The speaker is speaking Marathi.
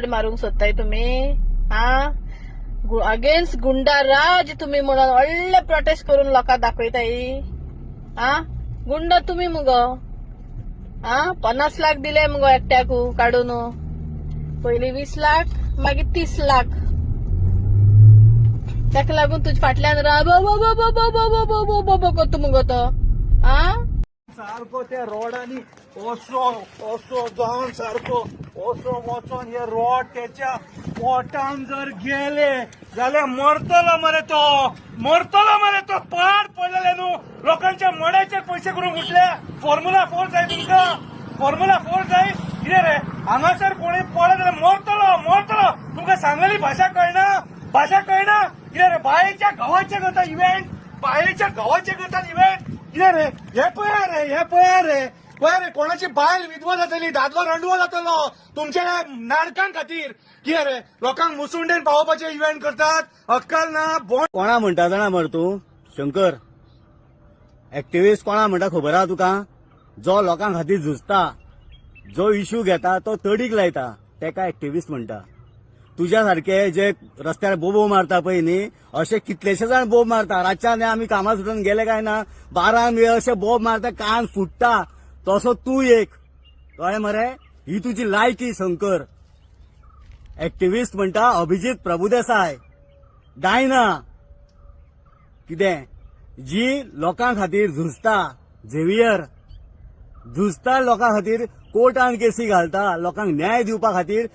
मारूंक सोदताय तुम्ही हा अगेन्स्ट गुंडा राज तुम्ही म्हणून व्हडले प्रोटेस्ट करून लोकांक दाखयताय हा गुंड तुम्ही मुगो हा 50 लाख दिले मुगो एकट्याक काढून पयली 20 लाख मागीर 30 लाख ताका लागून तुझ्या फाटल्यान करता मुगो तो हा सारको त्या रोडानी ओसो ओसो जावन सारको ओसो वचोन हे रोड त्याच्या पोटान जर गेले जाल्यार मरतलो मरे तो पाड पडलेले न्हू लोकांच्या मड्याचे पैसे करून उठले फॉर्म्युला 4 जाय तुमका फॉर्म्युला 4 जाय कितें रे हांगासर कोणी पडत जाल्यार मरतलो तुमका सांगली भाषा कळना कितें रे बायेच्या गावाचे करता इव्हेंट कितें रे हे पळया रे कोणाची बायल विधवा जातली दादलो रंडवो जातलो तुमच्या नाटकां खातीर कितें रे लोकांक मुसुंडेन पावोवपाचे इव्हेंट करतात अक्कल ना कोणा म्हणटा जाणा मर तूं शंकर एक्टिव्हिस्ट कोणा म्हणटा खबर आहा तुका जो लोकां खातीर झुजता जो इश्यू घेता तो तडीक लायता तेका एक्टिव्हिस्ट म्हणटा तुझ्या सारखे जे रस्त्यार बोबो मारता पळय न्ही असे कितलेशे जाण बोब मारता रातच्यान आमी कामा सुटून गेले काय ना 12 वेळ असे बोब मारता कान फुटता तसो तू एक कळ्ळें मरे ही तुजी लायकी शंकर एक्टिव्हिस्ट म्हणटा अभिजित प्रभुदेसाय डायना कितें जी लोकां खातीर झुजता झेवियर झुजता लोकां खातीर कोर्टान केसी घालता लोकांक न्याय दिवपा खातीर